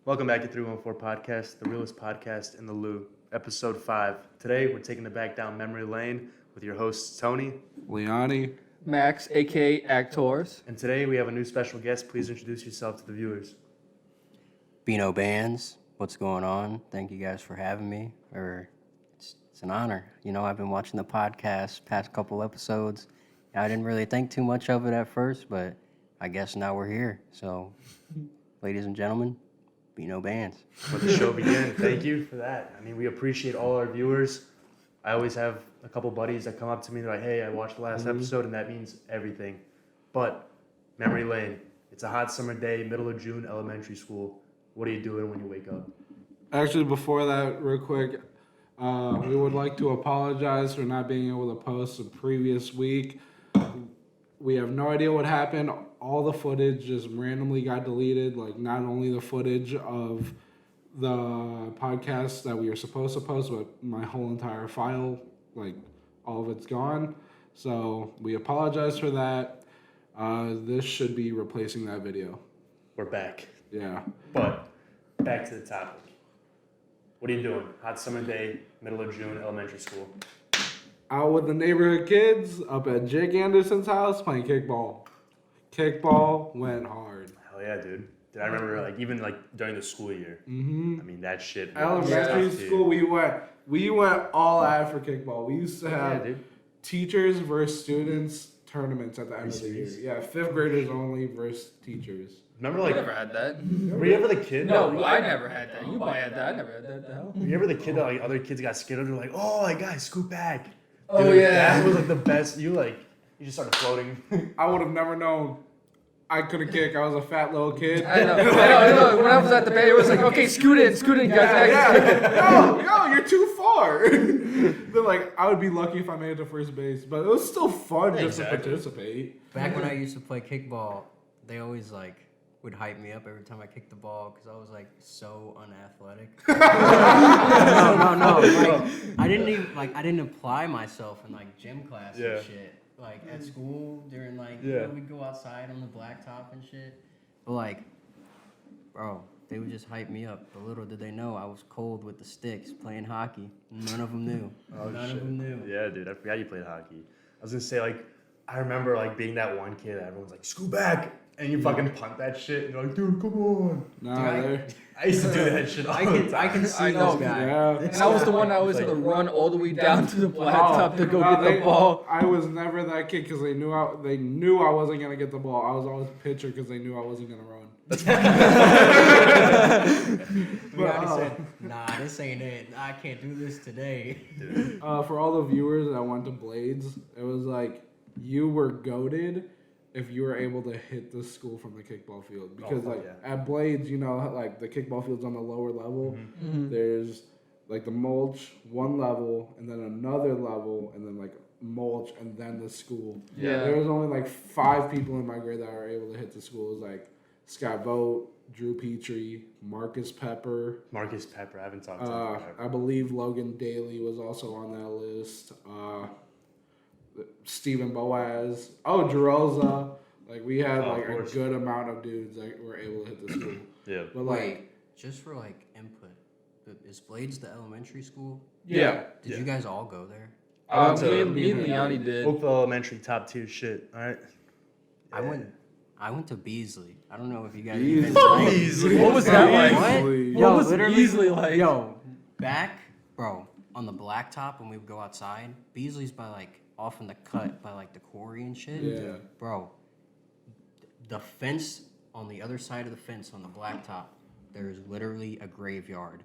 Welcome back to 314 Podcast, the realest podcast in the Lou, episode 5. Today, we're taking it back down memory lane with your hosts, Tony, Leoni, Max, aka Actors. and today we have a new special guest. Please introduce yourself to the viewers. Bino Bands, what's going on? Thank you guys for having me. It's an honor. You know, I've been watching the podcast past couple episodes. I didn't really think too much of it at first, but I guess now we're here. So, ladies and gentlemen, Bino Bands. Let the show begin. Thank you for that. I mean, we appreciate all our viewers. I always have a couple buddies that come up to me. They're like, hey, I watched the last episode, and that means everything. But memory lane. It's a hot summer day, middle of June, elementary school. What are you doing when you wake up? actually, before that, real quick, we would like to apologize for not being able to post the previous week. We have no idea what happened. All the footage just randomly got deleted. Like, not only the footage of the podcast that we were supposed to post, but my whole entire file, like, all of it's gone. So, we apologize for that. This should be replacing that video. We're back. Yeah. But back to the topic. What are you doing? Hot summer day, middle of June, elementary school. Out with the neighborhood kids up at Jake Anderson's house playing kickball. Kickball went hard. Hell yeah, dude. I remember even during the school year. Mm-hmm. I mean, that shit. was Elementary tough, dude. school, we went all out for kickball. We used to have dude. teachers versus students tournaments at the end of the year. serious? Yeah, fifth graders only versus teachers. Remember, I never had that. were you ever the kid? No, I never had that. You probably had that. I never had that. The hell? Were you ever the kid that other kids got scared of? They're like, oh, guys, scoot back. Oh, Dude, yeah. That was the best. You just started floating. I would have never known I couldn't kick. I was a fat little kid. I know. When I was at the bay, it was like, okay, scoot in, guys. No, you're too far. They're like, I would be lucky if I made it to first base, but it was still fun just to Exactly. participate. Back when I used to play kickball, they always would hype me up every time I kicked the ball because I was so unathletic. No. I didn't apply myself in gym class Yeah. and shit. At school during we'd go outside on the blacktop and shit. But bro, they would just hype me up. But little did they know I was cold with the sticks playing hockey. None of them knew. None of them knew. Yeah, dude. I forgot you played hockey. I was gonna say I remember being that one kid that everyone's like, scoot back. And you fucking punt that shit, and you're like, dude, come on. Nah, I used to do that shit all the time. I can see I know. this guy. yeah. And I was the one that always had to run all the way down to the Oh, blacktop to go get the ball. I was never that kid because they knew I wasn't gonna get the ball. I was always pitcher because they knew I wasn't gonna run. We already said, nah, this ain't it. I can't do this today. For all the viewers that went to Blades, it was you were goated if you were able to hit the school from the kickball field because fuck yeah. at Blades, the kickball field's on the lower level. Mm-hmm. There's the mulch, one level, and then another level, and then mulch, and then the school. Yeah. There was only 5 people in my grade that were able to hit the school. It was Scott Vogt, Drew Petrie, Marcus Pepper. Marcus Pepper, I haven't talked to him. I believe Logan Daly was also on that list. Stephen Boaz. Oh, Jerelza. We had Oh, of a course. good amount of dudes that were able to hit the school. Yeah. But Wait, just for input, is Blades the elementary school? yeah. Did you guys all go there? I went to Me and Leoni did. Oakville Elementary, top tier shit. All right. I went to Beasley. I don't know if you guys Beasley. even Beasley. What was that like? Beasley. What was literally- Beasley like? Yo, back, bro, on the blacktop when we would go outside, Beasley's by off in the cut by the quarry and shit. Yeah. Bro, the fence on the other side of the fence on the blacktop, there is literally a graveyard.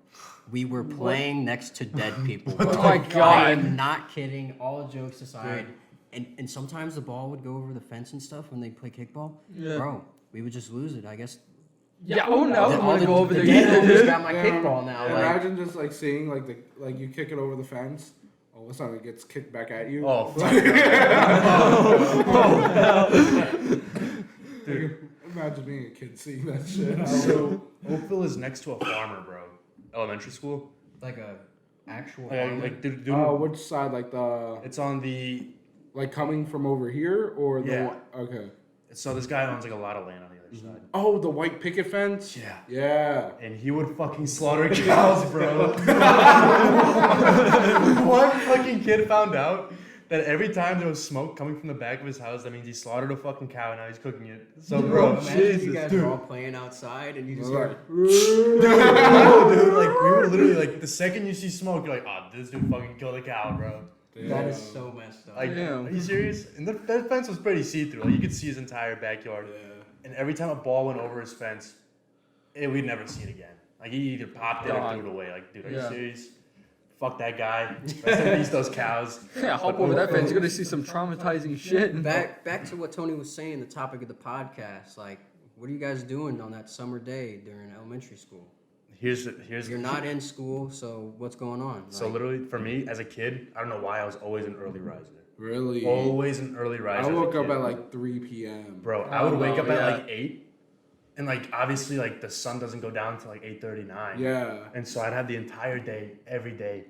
We were playing next to dead people. Bro. Oh my I God. am not kidding. All jokes aside, and sometimes the ball would go over the fence and stuff when they play kickball. Yeah. Bro, we would just lose it. I guess. Yeah, oh no, I The- don't want to go over the there dead either, homies dude. got my kickball now. Imagine just seeing you kick it over the fence. All of a sudden it gets kicked back at you. Oh, fuck. Imagine being a kid seeing that shit. So Oakville is next to a farmer, bro. Elementary school. like a actual. Dude, Which side? it's on the. Coming from over here or the Yeah. one? Okay. So this guy owns like a lot of land on the other side. Oh, the white picket fence? Yeah. Yeah. And he would fucking slaughter cows, bro. One fucking kid found out that every time there was smoke coming from the back of his house, that means he slaughtered a fucking cow and now he's cooking it. So, bro, Imagine you guys are all playing outside and you just hear, no, dude, like we were literally like the second you see smoke, you're like, oh, this dude fucking killed a cow, bro. that is so messed up. Like, Damn. are you serious? And that fence was pretty see-through. Like you could see his entire backyard. Yeah. And every time a ball went over his fence, we'd never see it again. Like he either popped it or God. threw it away. Like, dude, are Yeah. you serious? Fuck that guy. Rest in peace, those cows. Yeah, hop over that fence. You're gonna see some traumatizing shit. Back to what Tony was saying, the topic of the podcast. Like, what are you guys doing on that summer day during elementary school? Here's You're not in school, so what's going on? So Like, literally, for me as a kid, I don't know why I was always an early riser. Really? Always an early riser. I as a woke up kid. at like 3 p.m. Bro, I would wake up yeah. at like 8, and like obviously like the sun doesn't go down until like 8:39. Yeah. And so I'd have the entire day, every day.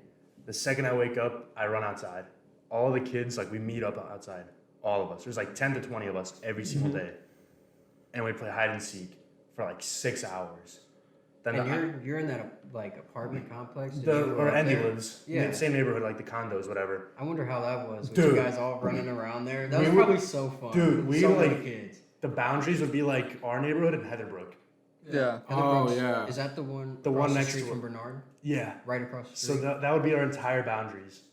The second I wake up, I run outside. All the kids, like we meet up outside. All of us. There's like 10 to 20 of us every single day. And we play hide and seek for like 6 hours. Then and you're in that like apartment complex. Did the you grow or up Andy there? lives. Yeah. Same neighborhood, like the condos, whatever. I wonder how that was with Dude. you guys all running around there. That We was were- probably so fun. Dude, we so were, many like- kids. The boundaries would be like our neighborhood and Heatherbrook. Yeah. Oh, Heatherbrook's- yeah. Is that the one? The across one next street to from it. Bernard, Yeah. right across the So street. that would be our entire boundaries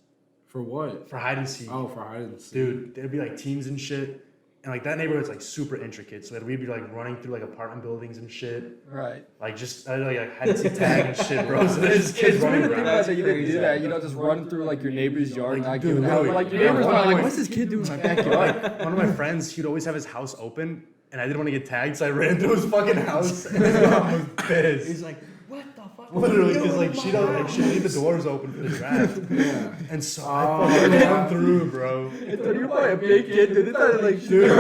For what? for hide and seek. Oh, for hide and seek. Dude, there'd be like teams and shit. And like that neighborhood's like super intricate. So that we'd be like running through like apartment buildings and shit. Right. Like just like hide and seek tag and shit, bro. So there's just kids It's weird running to think around. about that you didn't do crazy. that. You know, just run through like your neighbor's yard and not Like, giving dude, out. no, Like your yeah, neighbor's one probably of like, my- what's this kid doing in my backyard? Like one of my friends, he'd always have his house open, and I didn't want to get tagged, so I ran through his fucking house. And his mom was pissed. He's like, what the fuck? Literally, because like she don't like she leave the doors open for the draft. Yeah. And so I fucking ran through, bro. Dude, you're probably a big kid, dude. They thought it like Dude,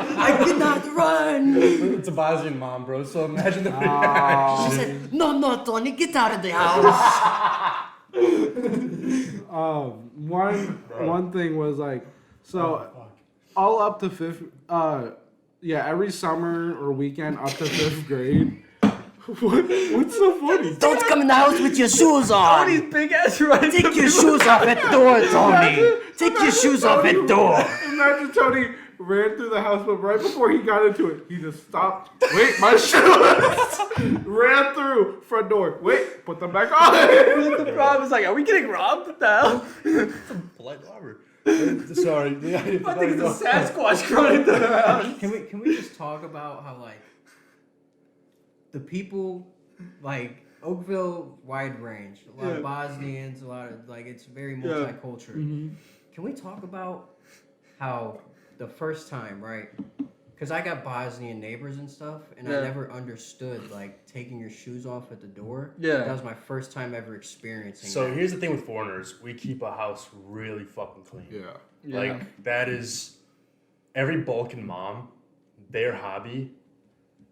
I cannot run. it's a Bosnian mom, bro. So imagine the She reaction. said, no, Tony, get out of the house. One thing was like, so all up to fifth, every summer or weekend up to 5th grade. What's so funny? Don't come in the house with your shoes on. these big ass right. Take your shoes off at door, Tony. Take your shoes off at door. Imagine Tony ran through the house, but right before he got into it, he just stopped. Wait, my shoes! Ran through front door. Wait, put them back on. The problem is like, are we getting robbed? What the hell? Polite robber. Sorry. I think it's a Sasquatch running through the house. Can we just talk about how like the people like Oakville wide range, a lot of Bosnians, a lot of like it's very multicultural. Can we talk about how the first time, right? Because I got Bosnian neighbors and stuff, and I Yeah. never understood like taking your shoes off at the door. Yeah. That was my first time ever experiencing. So that. here's the thing with foreigners: we keep a house really fucking clean. Yeah. Like that is every Balkan mom, their hobby.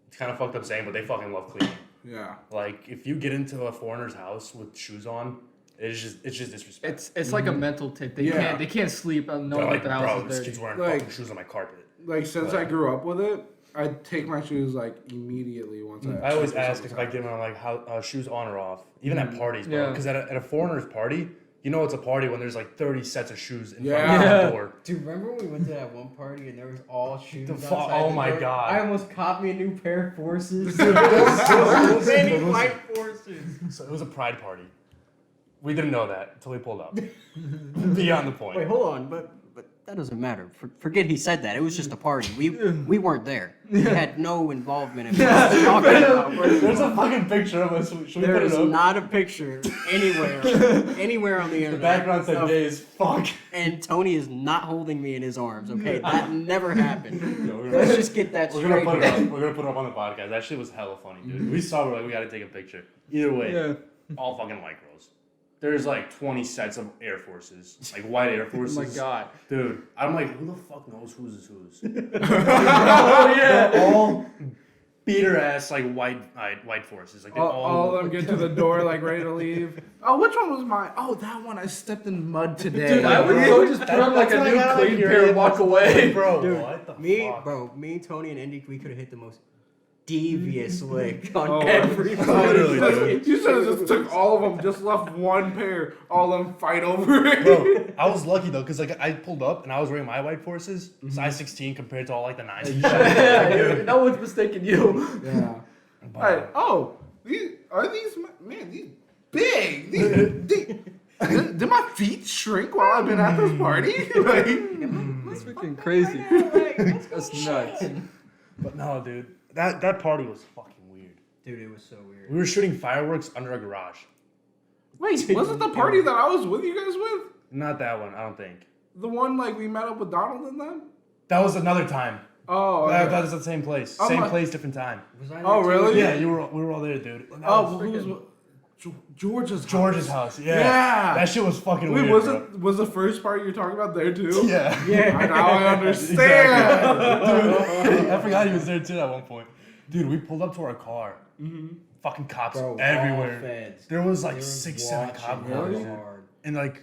It's kind of fucked up saying, but they fucking love cleaning. Yeah. Like if you get into a foreigner's house with shoes on, it's just disrespect. It's like a mental tip. They Yeah. can't sleep knowing They're that like, the house bro, is this dirty. kid's wearing Like- fucking shoes on my carpet. Like since I grew up with it, I take my shoes like immediately once I always ask if I get them like how shoes on or off, even at parties, bro. Yeah. Because at a foreigner's party, you know it's a party when there's like 30 sets of shoes in front Yeah. of the door. Dude, remember when we went to that one party and there was all shoes The fu- outside oh the my door? God. I almost caught me a new pair of Forces. So Many white Forces. it was a pride party. We didn't know that until we pulled up. Beyond the point. Wait, hold on, but That doesn't matter. Forget he said that. It was just a party. We weren't there. We had no involvement in what he was talking about. There's a fucking picture of us. Should we there put is it up? not a picture anywhere on the The internet. background said of- gay as fuck. And Tony is not holding me in his arms. Okay, that never happened. We're Let's just get that We're gonna straight. put it up. We're gonna put it up on the podcast. That shit was hella funny, dude. We saw. We're like, we gotta take a picture. Either way, Yeah. all fucking white girls. There's like 20 sets of Air Forces, like white Air Oh Forces. my god. Dude, I'm like, who the fuck knows whose is whose? Oh yeah. All beater ass like white forces. Like they All of them get to the door like ready to leave. Oh, which one was mine? Oh, that one. I stepped in mud today. Dude, I would so just put on like a new clean pair and walk away. bro. Dude, What the Me, fuck? bro, me, Tony, and Indy, we could have hit the most devious lick on Oh, everybody. literally, dude. You should have just took all of them, just left one pair, all of them fight over it. Bro, I was lucky though, cause like I pulled up and I was wearing my white forces, size 16 compared to all like the 9s. and shit. Yeah, dude, no one's mistaken you. Yeah. Hey, oh, these man, these big. Did my feet shrink while I've been at this party? Like, That's freaking crazy. That's nuts. But no, dude, that party was fucking weird. Dude, it was so weird. We were shooting fireworks under a garage. wait, was it the party that I was with you guys with? Not that one, I don't think. The one like we met up with Donald and them? That was another time. Oh, That okay. was the same place. Oh Same my- place, different time. Was I Oh, there too? really? Yeah, we were all there, dude. And that Oh, was well, who was George's house. George's house. Yeah. Yeah. That shit was fucking Wait, weird. was the first party you're talking about there too? bro. Yeah. Now I understand. Dude, I forgot he was there too at one point. Dude, we pulled up to our car. Fucking cops Bro, everywhere. all feds. There was They like were 6-7 cop watching cars. real hard. And like,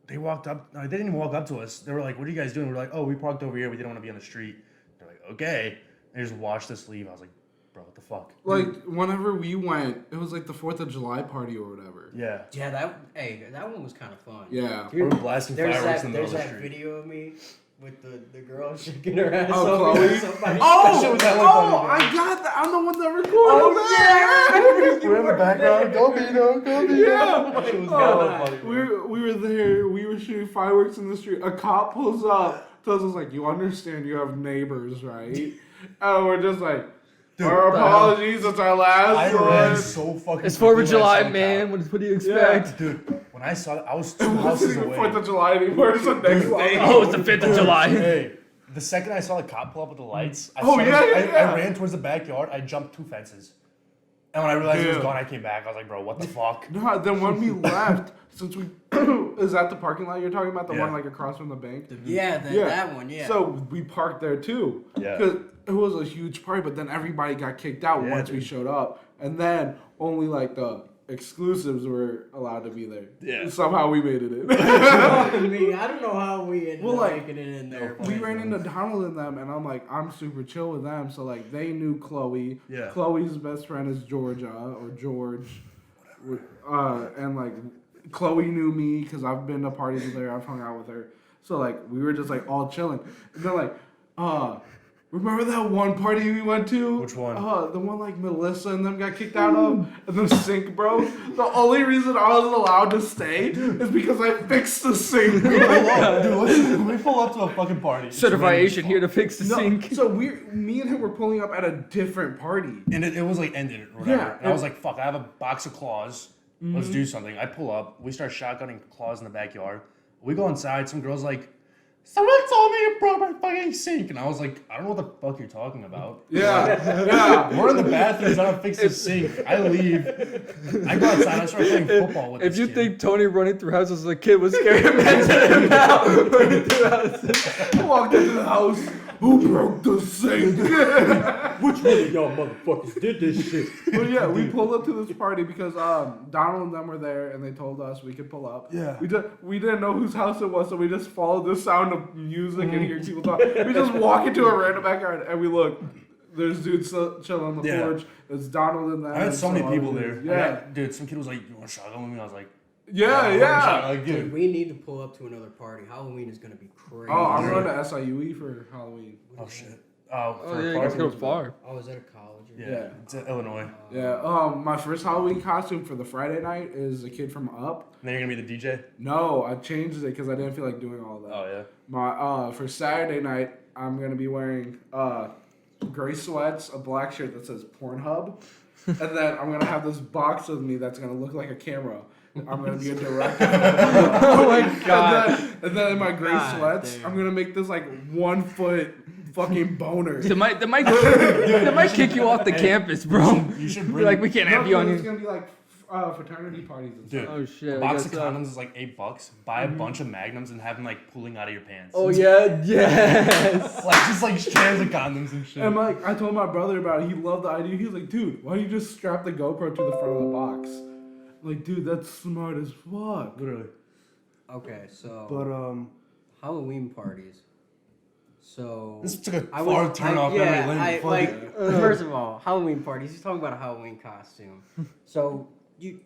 they walked up. No, they didn't even walk up to us. They were like, "What are you guys doing?" We're like, "Oh, we parked over here. We didn't want to be on the street." They're like, "Okay." They just watched us leave. I was like, "Bro, what the fuck?" Like whenever we went, it was like the 4th of July party or whatever. Yeah. Yeah, that one was kind of fun. Yeah. We were blasting There's fireworks that, in the there's middle of the that street. video of me with the girl shaking her ass Oh, over Chloe? somebody. Oh, shit was hella oh, funny, I got that. I'm the one that recorded Oh, that. We're in the background. Go Bino, go Bino. Yeah. That shit was Oh, hella funny. bro. we were there. We were shooting fireworks in the street. A cop pulls up, tells us like, "You understand? You have neighbors, right?" And we're just like, "Our apologies. It's our last I one." ran so fucking. It's 4th quickly of when I July, saw the man. cop. What do you expect? Dude, when I saw it, I was 2 It houses wasn't away. 4th of July anymore. It's the next day. Oh, it's the 5th of July. Hey, the second I saw the cop pull up with the lights, I ran towards the backyard. I jumped 2 fences. And when I realized he was Yeah. gone, I came back. I was like, bro, what the fuck? No, then when we left, since we is that the parking lot you're talking about, the Yeah. one like across from the bank? Yeah, that one, yeah. So we parked there too. Yeah. Because it was a huge party, but then everybody got kicked out Yeah, once we dude. showed up, and then only like the exclusives were allowed to be there. Yeah. Somehow we made it in. I don't know how we ended Well, up like, making it in there. We ran into Donald and them, and I'm like, I'm super chill with them. So like, they knew Chloe. Yeah. Chloe's best friend is Georgia or George, and like, Chloe knew me because I've been to parties with her. I've hung out with her. So like, we were just like all chilling. And they're like, remember that one party we went to? Which one? The one like Melissa and them got kicked out of, and the sink broke. The only reason I was allowed to stay is because I fixed the sink. Dude, we pull up to a fucking party. It's Certification raining here to fix the No, sink. so me and him were pulling up at a different party. And it was like ended or whatever. Yeah, And I was like, fuck, I have a box of claws. Let's do something. I pull up. We start shotgunning claws in the backyard. We go inside. Some girl's like, someone told me you broke my fucking sink. And I was like, I don't know what the fuck you're talking about. Yeah. We're in the bathroom trying to fix the sink. I leave. I go outside. I start playing football with If this you kid. think Tony running through houses as a kid was scary, imagine him now running through houses. Walked into the house. Who broke the sink? Which one of y'all motherfuckers did this shit? But yeah, we pulled up to this party because Donald and them were there, and they told us we could pull up. Yeah. We didn't know whose house it was, so we just followed the sound of music and hear people talk. We just walk into a random backyard and we look. There's dudes chilling on the Yeah. porch. It's Donald and them. I had and so many some people other there. dudes. I Yeah. got- dude, some kid was like, you want a shotgun with me? I was like, Yeah. Like, Dude, dude. we need to pull up to another party. Halloween is gonna be crazy. Oh, I'm going to SIUE for Halloween. Oh shit. Oh, yeah, you guys go far. Oh, is that a college? Or Yeah, it's in Illinois. Yeah. My first Halloween costume for the Friday night is a kid from Up. And then you're gonna be the DJ? No, I changed it because I didn't feel like doing all that. Oh yeah. My for Saturday night, I'm gonna be wearing gray sweats, a black shirt that says Pornhub, and then I'm gonna have this box with me that's gonna look like a camera. I'm gonna be a director. Oh my god. And then in my gray God sweats, damn. I'm gonna make this like 1 foot fucking boner. They might kick you off the campus, bro. You should Be bring like, we can't have you on It's here. gonna be like fraternity parties and Dude, stuff. Oh shit. a I box guess of so. condoms is like $8. Buy a bunch of magnums and have them like pooling out of your pants. Oh yeah, yes. Like just like strands of condoms and shit. And like, I told my brother about it. He loved the idea. He was like, dude, why don't you just strap the GoPro to the front of the box? I'm like, dude, that's smart as fuck. Literally. Okay, so But Halloween parties. So This took a I far was, turn I, off yeah, memory lane. I Fuck like. it. First of all, Halloween parties. He's talking about a Halloween costume. So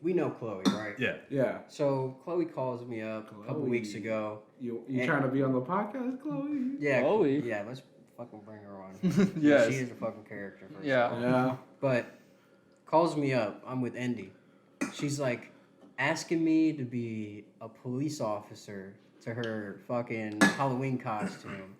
we know Chloe, right? Yeah. yeah, So Chloe calls me up a couple Chloe. weeks ago. you And- trying to be on the podcast, Chloe? Yeah, Chloe? Yeah, let's fucking bring her on. Yes. She is a fucking character. First of Yeah. all. Yeah. But calls me up. I'm with Indy. She's like asking me to be a police officer to her fucking Halloween costume.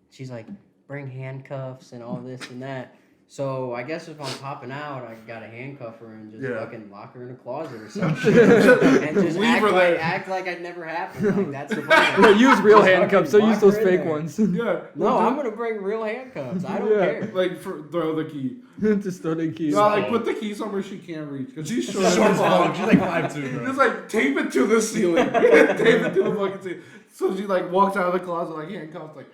She's like, bring handcuffs and all this and that. So I guess if I'm popping out, I gotta handcuff her and just Yeah. fucking lock her in a closet or something, and just Leave her there. act like it never happened. Like that's the Yeah, point. use real Just handcuffs. fucking Don't use lock those her in fake there. ones. Yeah. No, I'm gonna bring real handcuffs. I don't Yeah. care. Like throw the key. Just throw the keys. No, like put the key somewhere she can't reach because she's short. Short as as fuck. fuck. She's like 5'2", bro. Just like tape it to the ceiling. Tape it to the fucking ceiling. So she like walks out of the closet like handcuffed like,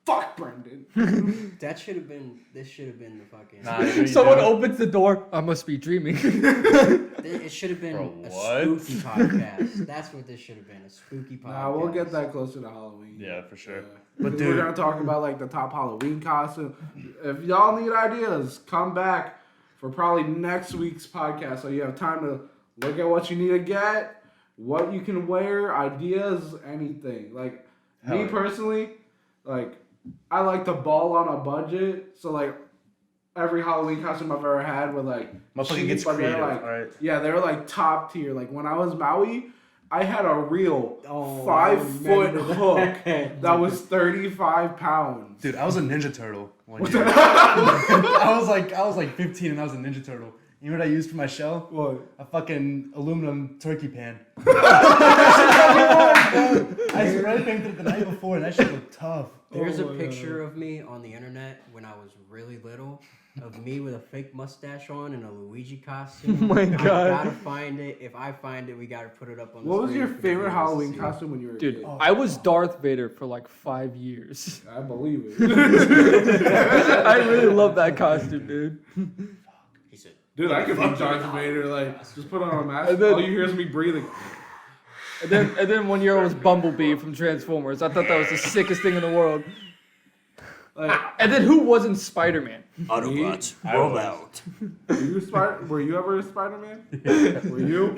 fuck Brendan. That should have been. This should have been the fucking. Nah, you Someone do. opens the door. I must be dreaming. It should have been Bro, a what? spooky podcast. That's what this should have been. A spooky podcast. Nah, we'll get that closer to Halloween. Yeah, for sure. But But we're dude, gonna talk about like the top Halloween costume. If y'all need ideas, come back for probably next week's podcast, so you have time to look at what you need to get, what you can wear, ideas, anything. Like Hell me yeah. personally, like I like to ball on a budget, so like every Halloween costume I've ever had were like motherfucker cheap, gets but they're, creative. like, Alright. yeah, they were like top tier. Like when I was Maui, I had a real Oh, 5-foot I hook remember that was 35 pounds. Dude, I was a Ninja Turtle one year. I was like 15 and I was a Ninja Turtle. You know what I used for my shell? What? A fucking aluminum turkey pan. I spray painted it the night before and that shit looked tough. There's Oh a my picture of me on the internet when I was really little of me with a fake mustache on and a Luigi costume. Oh my I God. gotta find it. If I find it, we gotta put it up on the What was screen your for the favorite viewers to Halloween see. costume when you were a Dude, kid? I was Darth Vader for like 5 years. I believe it. I really love that costume, dude. He said, Dude, I could be Darth Vader. Like, just put on a mask. And then- all you hear is me breathing. And then 1 year I was Bumblebee from Transformers. I thought that was the sickest thing in the world. Like, And then who wasn't Spider-Man? Autobots, I roll was. out. were you ever a Spider-Man? Were you?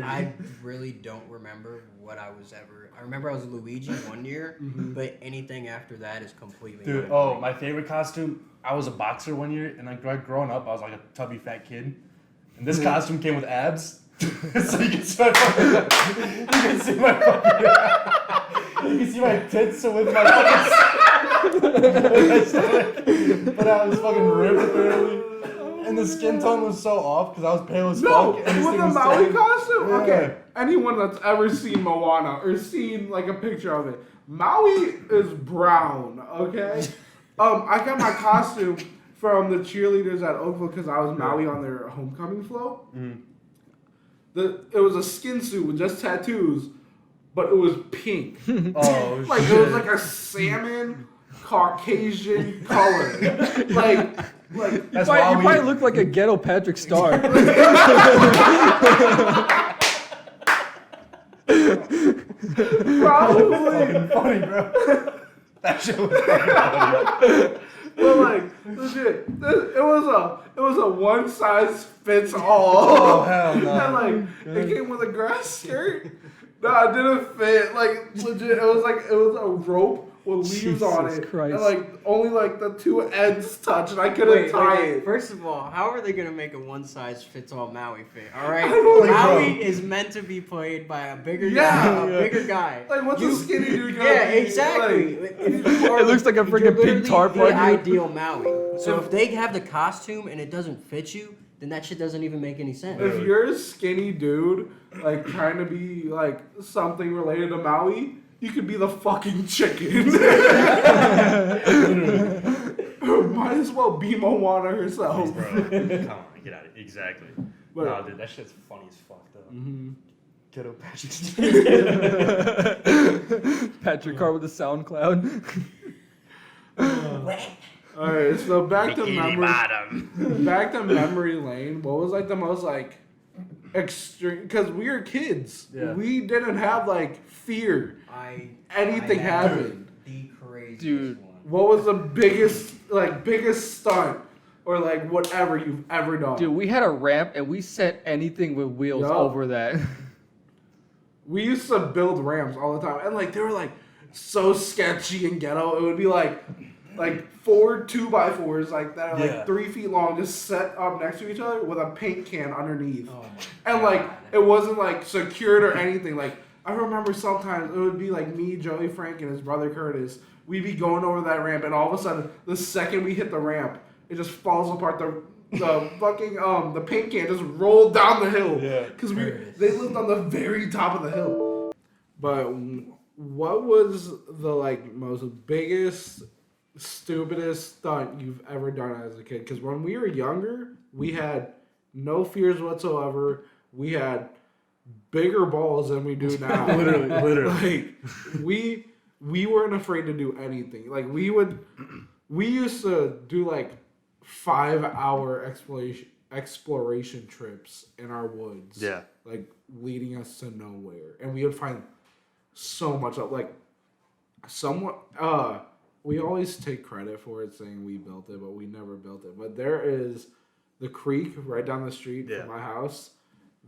I really don't remember what I was ever. I remember I was Luigi one year, but anything after that is completely. Dude, oh, my favorite costume, I was a boxer one year and like growing up, I was like a tubby fat kid. And this costume came with abs. So you can see my fucking, you can see my fucking, you can see my tits so with my fucking, but I was fucking ripped early. And the skin tone was so off because I was pale as No, fuck. with and this the thing was Maui tan. costume? Yeah. Okay, anyone that's ever seen Moana or seen like a picture of it, Maui is brown, okay? I got my costume from the cheerleaders at Oakville because I was Maui on their homecoming float. It was a skin suit with just tattoos, but it was pink. Oh, Like shit. it was like a salmon Caucasian color. like That's You why probably look like a ghetto Patrick Star. probably. funny, bro. That shit was fucking funny. But like legit, it was a one size fits all. Oh, hell no. And like it came with a grass skirt. No, it didn't fit. Like legit, it was a rope with leaves on Jesus it, Christ. and like only like the two ends touch, and I couldn't tie it. First of all, how are they gonna make a one-size-fits-all Maui fit? All right, don't know. Maui is meant to be played by a bigger Yeah. guy. A bigger guy. Like what's a skinny dude gonna Yeah, be? exactly. Like, If you are It looks like a you're freaking pink literally tarp the on you. ideal Maui. So if they have the costume and it doesn't fit you, then that shit doesn't even make any sense. if you're a skinny dude, like trying to be like something related to Maui, you could be the fucking chicken. Might as well be Moana herself. Bro, come on, get out of it. Exactly. But No, dude, that shit's funny as fuck though. Ghetto Patrick. Patrick Carr with the SoundCloud. all right, so back to Bikini memory. bottom. Back to memory lane. What was like the most like extreme? Because we were kids. Yeah. We didn't have like fear. Anything I had happened. The craziest Dude. one. What was the biggest stunt or like whatever you've ever done? Dude, we had a ramp and we sent anything with wheels Yup. over that. We used to build ramps all the time, and like they were like so sketchy and ghetto. It would be like 4 2x4s like that are like Yeah. 3 feet long, just set up next to each other with a paint can underneath. Oh my And God. like it wasn't like secured or anything. Like I remember sometimes it would be like me, Joey Frank, and his brother Curtis. We'd be going over that ramp, and all of a sudden, the second we hit the ramp, it just falls apart. The fucking the paint can just rolled down the hill. Yeah. Because they lived on the very top of the hill. But what was the like most biggest, stupidest stunt you've ever done as a kid? Because when we were younger, we had no fears whatsoever. We had bigger balls than we do now. Literally. Like we weren't afraid to do anything. Like we used to do like 5-hour exploration trips in our woods. Yeah. Like leading us to nowhere. And we would find so much of like somewhat we always take credit for it saying we built it, but we never built it. But there is the creek right down the street Yeah. from my house.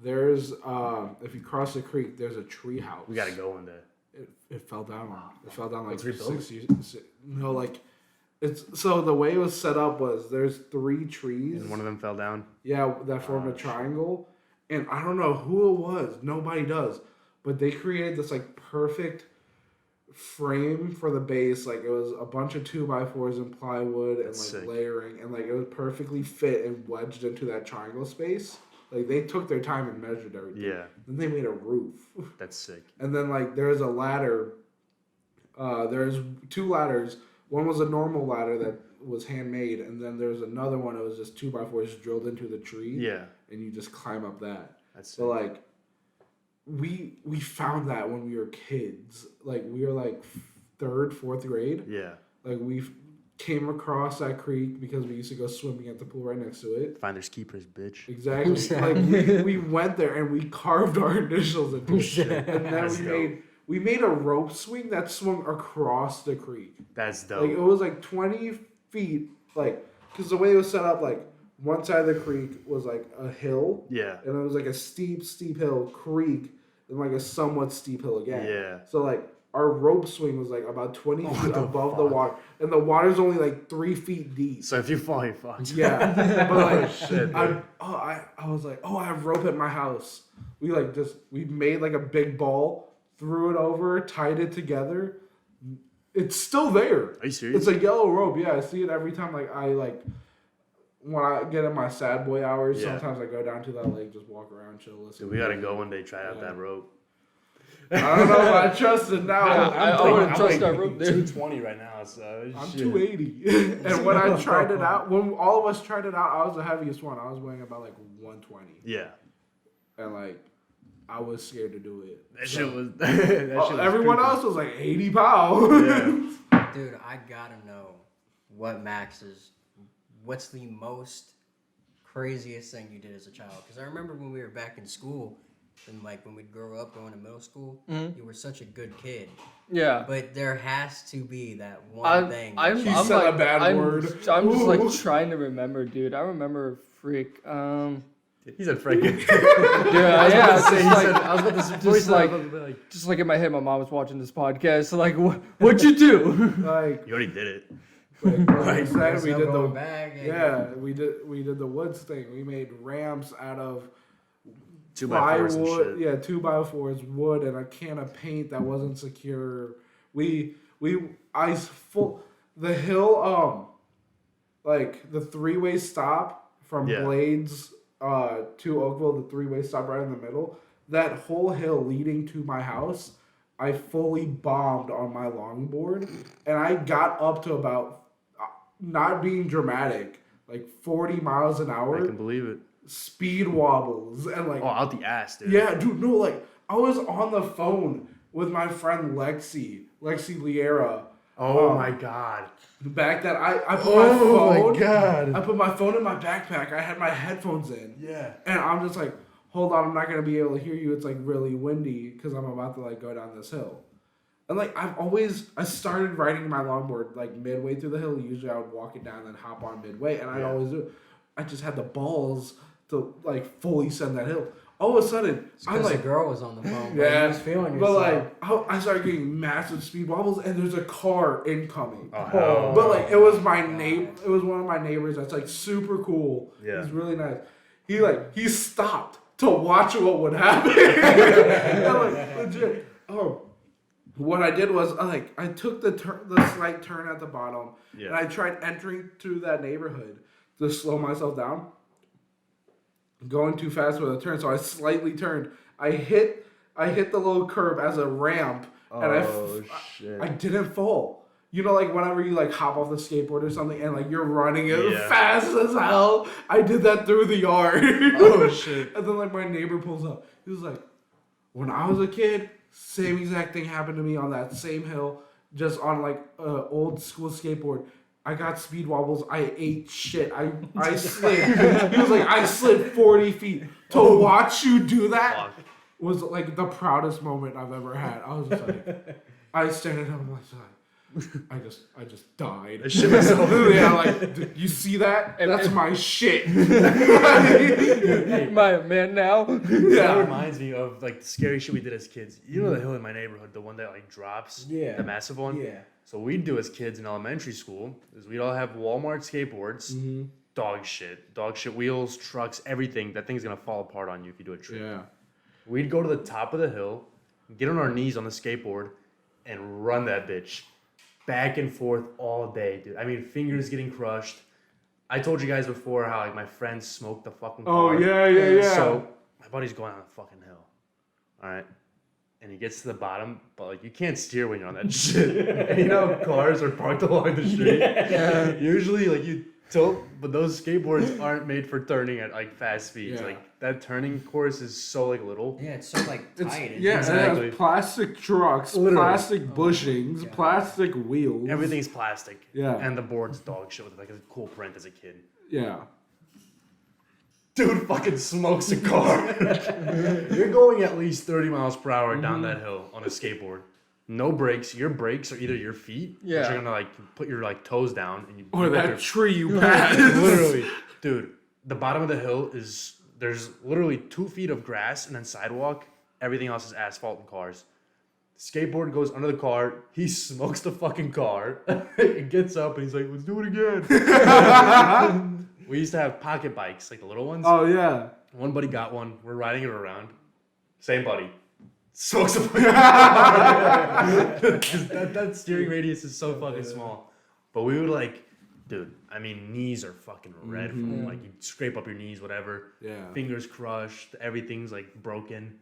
There's if you cross the creek, there's a tree house. We gotta go one day. It fell down. It fell down like Let's rebuild 6 years. No, like it's so the way it was set up was there's 3 trees. And one of them fell down. Yeah, that form a triangle. And I don't know who it was. Nobody does. But they created this like perfect frame for the base. Like it was a bunch of 2x4s and plywood and like That's sick. layering. And like it was perfectly fit and wedged into that triangle space. Like they took their time and measured everything. Yeah. Then they made a roof. That's sick. And then like there's a ladder. There's 2 ladders. One was a normal ladder that was handmade, and then there's another one that was just 2x4s drilled into the tree. Yeah. And you just climb up that. That's sick. So like, we found that when we were kids. Like we were like 3rd, 4th grade. Yeah. Like we came across that creek because we used to go swimming at the pool right next to it. Finders keepers, bitch. Exactly. Like we went there and we carved our initials into it. And then That's we made a rope swing that swung across the creek. That's dope. Like it was like 20 feet, like because the way it was set up, like one side of the creek was like a hill, Yeah. and it was like a steep hill, creek, and like a somewhat steep hill again. Yeah. So like our rope swing was like about 20 feet the above the fuck? water, and the water's only like 3 feet deep. So if you fall, you're fucked. Yeah, but like shit, I was like, I have rope at my house. We made like a big ball, threw it over, tied it together. It's still there. Are you serious? It's a yellow rope. Yeah, I see it every time. Like when I get in my sad boy hours, Yeah. sometimes I go down to that lake, just walk around, chill, listen. Dude, we gotta go one day, try out Yeah. that rope. I don't know if I trust it now. I wouldn't trust that rope there. 220 right now, so I'm shit. 280. And when I tried it out, when all of us tried it out, I was the heaviest one. I was weighing about like 120. Yeah. And like, I was scared to do it. That So- shit was. that shit was everyone creepy. else was like 80 pounds. Yeah. Dude, I gotta know what's the most craziest thing you did as a child? Because I remember when we were back in school, and like when we'd grow up going to middle school, you were such a good kid. Yeah. But there has to be that one thing. I'm She said like, a bad I'm, word. I'm just like Ooh. trying to remember, dude. I remember He said Frank. yeah, yeah. It's Say, just he like, said, I was about to say, just like, like, just like in my head, my mom was watching this podcast. So like, what'd you do? Like, you already did it. like said, we did going the back. we did the woods thing. We made ramps out of 2x4s and shit. yeah, 2x4s, wood, and a can of paint that wasn't secure. The hill, like the 3-way stop from Yeah. Blades to Oakville, the 3-way stop right in the middle. That whole hill leading to my house, I fully bombed on my longboard, and I got up to about, not being dramatic, like 40 miles an hour. I can believe it. speed wobbles, and like Oh, out the ass, dude. yeah, dude, no, like I was on the phone with my friend Lexi Liera. Oh my god. Back then, I put my phone. god. I put my phone in my backpack. I had my headphones in. Yeah. And I'm just like, hold on, I'm not gonna be able to hear you. It's like really windy because I'm about to like go down this hill. And like I started riding my longboard like midway through the hill. Usually I would walk it down and then hop on midway, and I'd always do it. I just had the balls to like fully send that hill. All of a sudden, I'm Because like, the girl was on the phone. But yeah, you was feeling but yourself. like I started getting massive speed wobbles, and there's a car incoming. Oh, hell But no. like it was my neighbor, it was one of my neighbors that's like super cool. Yeah. He's really nice. He stopped to watch what would happen. And like legit. Oh, what I did was I took the slight turn at the bottom, Yeah. and I tried entering through that neighborhood to slow myself down. Going too fast with a turn, so I slightly turned. I hit the little curb as a ramp, and Oh, shit. I didn't fall. You know, like whenever you like hop off the skateboard or something, and like you're running it Yeah. fast as hell. I did that through the yard. Oh, shit. And then like my neighbor pulls up. He was like, "When I was a kid, same exact thing happened to me on that same hill, just on like old school skateboard. I got speed wobbles. I ate shit. I slid." He was like, "I slid 40 feet. To watch you do that Fuck. was like the proudest moment I've ever had." I was just like, I stared at him and I was like, I just died. I shit myself. Yeah, like, "Dude, you see that? That's my shit." Am I a man now? That reminds me of like the scary shit we did as kids. You know the hill in my neighborhood, the one that like drops? Yeah. The massive one? Yeah. So we'd do as kids in elementary school is we'd all have Walmart skateboards, dog shit wheels, trucks, everything. That thing's gonna fall apart on you if you do a trip. Yeah. We'd go to the top of the hill, get on our knees on the skateboard, and run that bitch back and forth all day, dude. I mean, fingers getting crushed. I told you guys before how like my friends smoked the fucking Oh car. yeah. So my buddy's going on a fucking hill. All right. And he gets to the bottom, but like you can't steer when you're on that shit. And you know cars are parked along the street. Usually like you tilt, but those skateboards aren't made for turning at like fast speeds. Yeah. Like that turning course is so like little. Yeah, it's so like tight. and Yeah, Exactly. it has plastic trucks, Literally. plastic bushings, plastic wheels. Everything's plastic. Yeah. And the board's dog shit with like a cool print as a kid. Yeah. Dude fucking smokes a car. You're going at least 30 miles per hour down that hill on a skateboard. No brakes. Your brakes are either your feet, which Yeah. you're gonna like put your like toes down and you Or put that your- tree you passed. literally, dude. The bottom of the hill there's literally 2 feet of grass and then sidewalk. Everything else is asphalt and cars. Skateboard goes under the car. He smokes the fucking car. He gets up and he's like, "Let's do it again." We used to have pocket bikes, like the little ones. Oh yeah. One buddy got one. We're riding it around. Same buddy. Smokes a that steering radius is so fucking small. But we would like, dude, I mean, knees are fucking red from like you scrape up your knees, whatever. Yeah. Fingers crushed. Everything's like broken.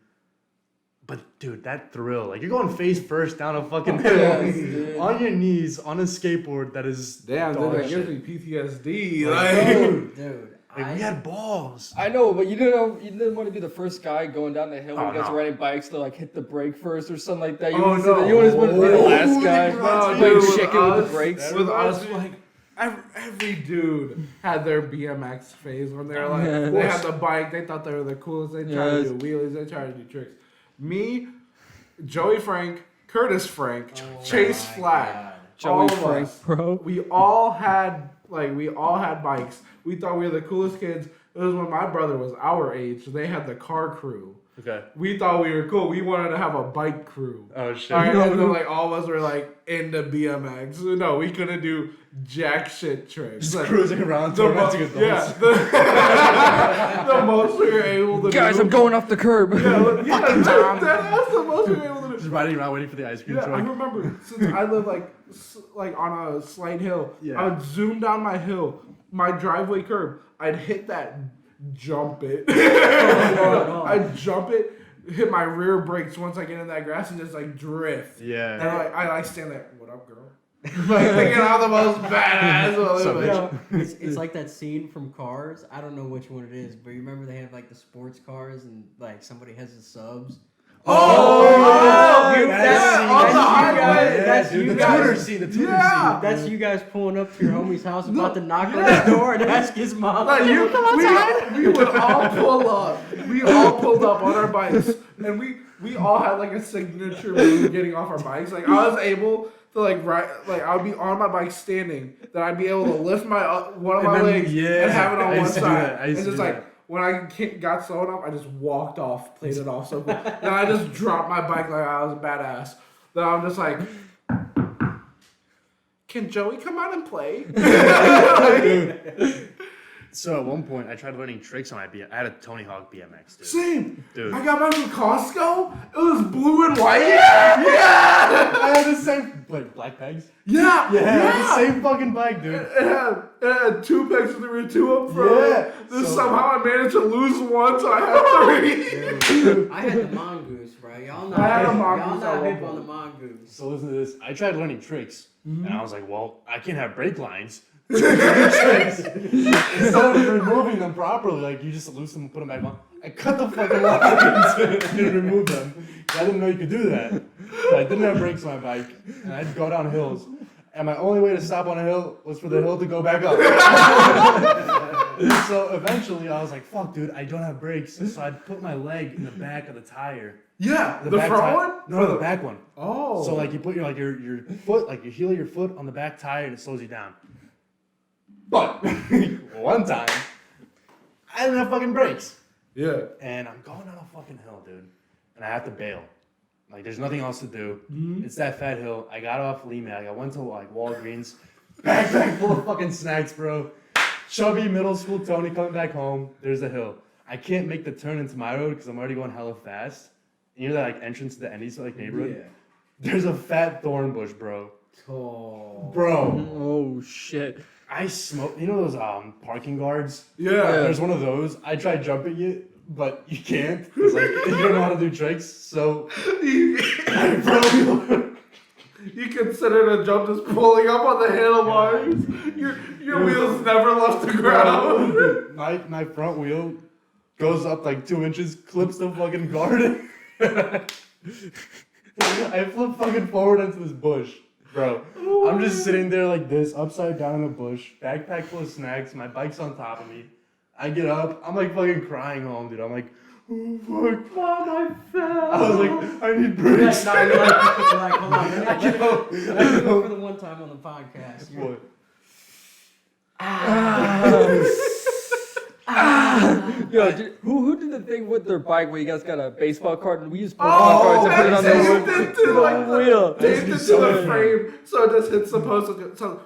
But dude, that thrill, like you're going face first down a fucking hill Yes, dude. on your knees on a skateboard that is Damn, dog dude, that shit. gives me PTSD. Like, Like, Dude, Like, we had balls. I know, but you didn't want to be the first guy going down the hill when Oh, you guys no. are riding bikes to like hit the brake first or something like that. You Oh, always no. you always want to be the last Oh, guy. that reminds Like me. Dude, shaking with us- the brakes. with us, like every dude had their BMX phase when they were like Yeah. they had the bike, they thought they were the coolest. They tried Yes. to do wheelies, they tried to do tricks. Me, Joey Frank, Curtis Frank, Chase Flag, Joey all of Frank, us. bro. We all had bikes. We thought we were the coolest kids. It was when my brother was our age. They had the car crew. Okay. We thought we were cool. We wanted to have a bike crew. Oh shit. All right, and then like all of us were like into BMX. No, we couldn't do jack shit tricks. Just Like, cruising around the, mo- tormenting adults. yeah, the most we were able to Guys, do. I'm going off the curb. That's the most we were able to do. Just riding around waiting for the ice cream Yeah, I truck. remember since I live like on a slight hill. Yeah. I would zoom down my hill, my driveway curb. I'd hit that, jump it. I'd jump it, hit my rear brakes once I get in that grass and just like drift. Yeah. And I stand there. What up, girl? Like thinking I'm the most badass. So Like, It's like that scene from Cars. I don't know which one it is, but you remember they have like the sports cars and like somebody has the subs. oh, dude, yeah, that's- on the that's you highway. guys- that's dude, you the guys. tutor scene, the tutor Yeah. scene. That's you guys pulling up to your homie's house, No, about to knock on yeah. his door and ask his mom. Like we would all pull up. We all pulled up on our bikes, and we all had like a signature move getting off our bikes. Like I was able to like I would be on my bike standing, then I'd be able to lift my one of And my then- legs yeah, and have it on I one used to do side. that. I used And to just do like that. when I got slow enough, I just walked off, played it off so quick. Then I just dropped my bike like I was a badass. Then I'm just like, can Joey come out and play? So at one point, I tried learning tricks on my I had a Tony Hawk BMX, dude. Same. Dude. I got mine from Costco. It was blue and white. Yeah. I had the same, like, black pegs? Yeah. The same fucking bike, dude. It had 2 pegs with the 2 up front. Yeah. Then So- somehow I managed to lose one, so I had 3. I had the mongoose, bro. Y'all not, I had a y'all mongoose not at hip one on the point. mongoose. So listen to this. I tried learning tricks, and I was like, well, I can't have brake lines. tricks. Instead of removing them properly, like you just loosen them and put them back on. I cut the fucking lines and remove them. I didn't know you could do that. So I didn't have brakes on my bike, and I'd go down hills. And my only way to stop on a hill was for the hill to go back up. So eventually I was like, fuck, dude, I don't have brakes. So I'd put my leg in the back of the tire. Yeah. The back front ti- one? No, the back one. Oh. So like you put your foot, like you heel of your foot on the back tire and it slows you down. But one time, I didn't have fucking brakes. Yeah. And I'm going down a fucking hill, dude. And I have to bail. Like there's nothing else to do. It's that fat hill. I got off Lee Mag. I went to like Walgreens. Backpack full of fucking snacks, bro. Chubby middle school Tony coming back home. There's a hill. I can't make the turn into my road because I'm already going hella fast. And you're that like entrance to the Endy's like neighborhood. There's a fat thorn bush, bro. Oh. Bro, Oh shit. I smoke. You know those parking guards? Yeah. There's one of those. I tried jumping it, but you can't. It's like you don't know how to do tricks. So I probably You consider the jump just pulling up on the handlebars. Your wheels never left the ground. my front wheel goes up like 2 inches, clips the fucking guard. I flip fucking forward into this bush, bro. I'm just sitting there like this, upside down in the bush, backpack full of snacks, my bike's on top of me. I get up, I'm like fucking crying home, dude. I'm like, oh fuck, Mom, I fell. I was like, I need brakes. You're like, hold on. Let me know. go for the one time on the podcast. You're- What? Yo, who did the thing with their bike where you guys got a baseball card and we used Oh, baseball cards and put it on taped the it to like the wheel? taped it to the frame, so it just hits the post. So,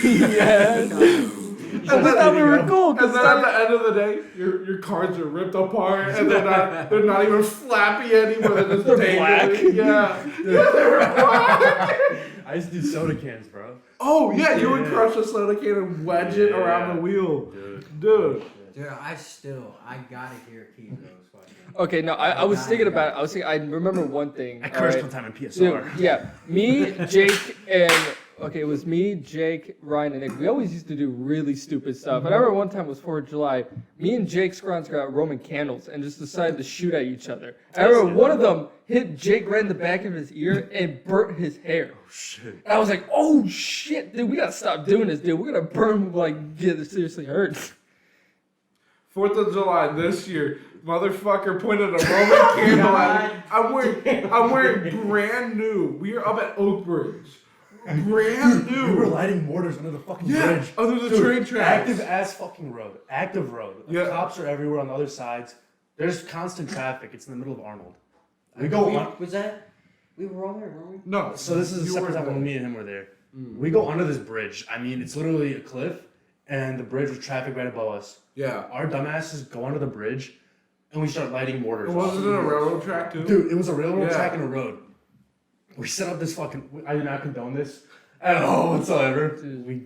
Yeah. and I thought we were cool. And then at the end of the day, your cards are ripped apart, and they're not even flappy anymore. They're just They're dangling. black. Yeah, yeah, they were black. I used to do soda cans, bro. Oh yeah, you would Yeah. crush a soda can and wedge it around the wheel, dude. Dude, I gotta hear Kizo's fucking. Okay, no, I was thinking about it. I remember one thing. I cursed alright? one time in Dude, PSR. yeah, me, Jake, and it was me, Jake, Ryan, and Nick. We always used to do really stupid stuff. And I remember one time was 4th of July. Me and Jake Scrons got Roman candles and just decided to shoot at each other. I remember one of them hit Jake right in the back of his ear and burnt his hair. Oh shit. And I was like, "Oh shit, dude, we gotta stop doing this, dude. We're gonna burn him, like get seriously hurt." 4th of July this year, motherfucker pointed a Roman candle at me. I'm wearing brand new. We are up at Oak Bridge. Brand We were new. lighting mortars under the fucking Yeah, bridge. under the Dude, train tracks. Active ass fucking road. Active road. The Yeah. cops are everywhere on the other sides. There's constant traffic. It's in the middle of Arnold. We go on. Was that? We were all there, weren't we? No, So this is a you separate weren't time when there. me and him were there. We go under this bridge. I mean, it's literally a cliff, and the bridge with traffic right above us. Yeah. Our dumbasses go under the bridge, and we start lighting mortars. Wasn't it a railroad track too? Dude, it was a railroad Yeah. track and a road. We set up this fucking. I do not condone this at all whatsoever. We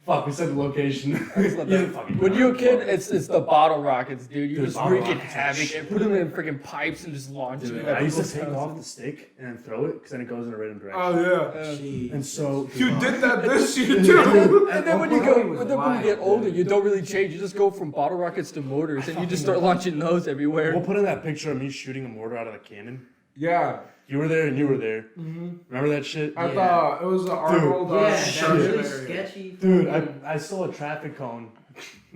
Fuck, we said the location. It's not You that- didn't fucking when know. you're a kid, it's the bottle rockets, dude. You Dude, just bottle wreaking rockets are havoc shit. and put them in freaking pipes and just launch them. Dude, at I used to people's take off the houses. stick and then throw it because then it goes in a random direction. Oh yeah. And so You did that this year too. And then when you get older, you don't really change. You just go from bottle rockets to mortars, and you just start launching those everywhere. we'll put in that picture of me shooting a mortar out of a cannon. Yeah. You were there and you were there. Remember that shit? I thought it was the Arnold. Yeah, that Schwarzenegger really area. sketchy. Dude, fucking- I saw a traffic cone,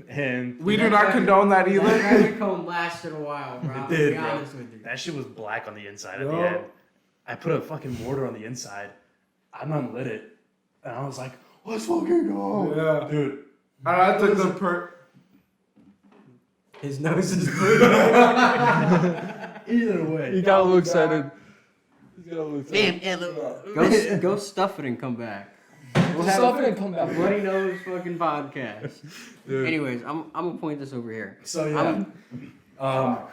and We do not condone that That either. traffic cone lasted a while, bro. It did, I'll be bro. honest with you. that shit was black on the inside at Yup. the end. I put a fucking mortar on the inside. I'm unlit it, and I was like, "Let's fucking go!" Yeah. Dude. And I took the His nose is bleeding. Either way, He got a little excited. He's got a little excited. Go stuff it and come back. We'll Just have stuff it and come back. Bloody Nose fucking podcast. Dude. Anyways, I'm gonna point this over here. So yeah,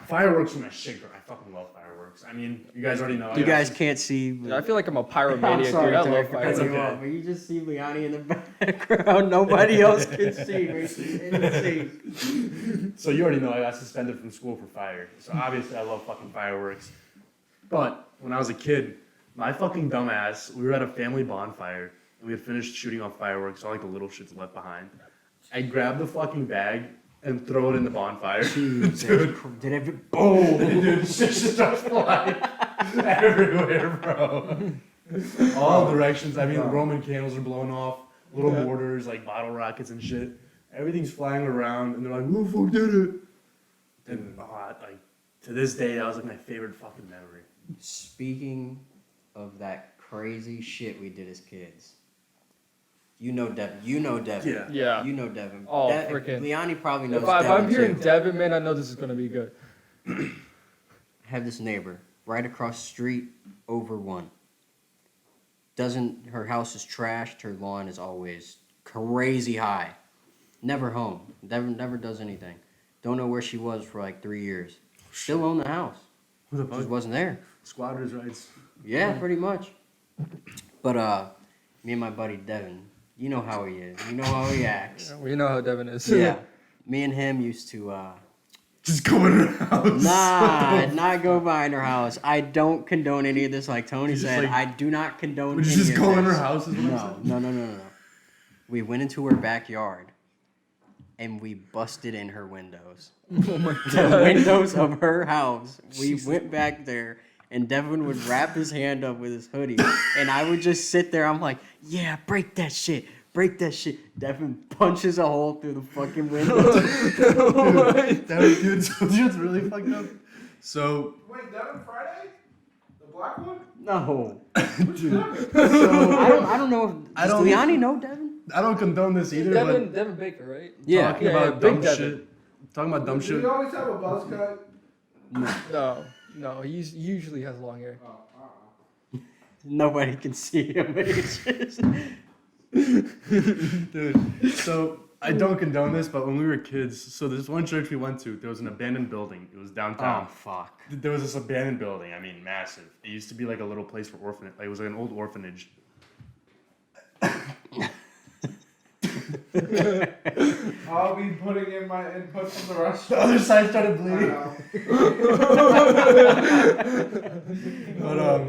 fireworks are my shit. I fucking love fireworks. I mean, you guys already know. I You got guys some- can't see. Dude, I feel like I'm a I'm pyromaniac, sorry, dude. I Derek, love for fireworks. cutting you okay. off, but you just see Liani in the background. Nobody else can see. So you already know I got suspended from school for fire. So obviously I love fucking fireworks. But when I was a kid, my fucking dumbass, we were at a family bonfire and we had finished shooting off fireworks, all like the little shits left behind. I grabbed the fucking bag and throw it in the bonfire. Dude, Did it? boom! Dude, shit just starts flying everywhere, bro. All directions. I mean, Roman candles are blowing off, little mortars, like bottle rockets and shit. Everything's flying around, and they're like, "Who the fuck did it?" And like to this day, that was like my favorite fucking memory. Speaking of that crazy shit we did as kids, you know Devin. Yeah. Yeah. You know Devin. Oh, frickin'. Liani probably knows If Devin I'm hearing too. Devin, man, I know this is gonna be good. I have this neighbor right across the street, over one. Her house is trashed. Her lawn is always crazy high. Never home. Never does anything. Don't know where she was for like 3 years. Still own the house. Who the Just wasn't there. Squatters' rights. Yeah, pretty much. But me and my buddy Devin, you know how he is. You know how he acts. We know how Devin is. Yeah. Me and him used to Just go in her house. not go behind her house. I don't condone any of this, like Tony You just, said. like- I do not condone Would you any just of go in this. her house? Is what I'm No, saying? no. We went into her backyard and we busted in her windows. Oh my The god. windows of her house. We went back there and Devin would wrap his hand up with his hoodie and I would just sit there. I'm like, yeah, break that shit. Break that shit. Devin punches a hole through the fucking window. That was good. So it's really fucked up. So, Wait, Devin Friday? The black one? No. dude, I don't know if I does don't- Liani know Devin? I don't condone this either. Devin Baker, right? Yeah. Talking Yeah, about big dumb Devin. shit. Talking about dumb Do shit. you always have a buzz cut? No, he usually has long hair. Nobody can see him. It's just- Dude, so I don't condone this, but when we were kids, so there's one church we went to, there was an abandoned building. It was downtown. Oh fuck. There was this abandoned building. I mean, massive. It used to be like a little place for orphanage. Like it was like an old orphanage. I'll be putting in my input from the rest. The other side started bleeding. But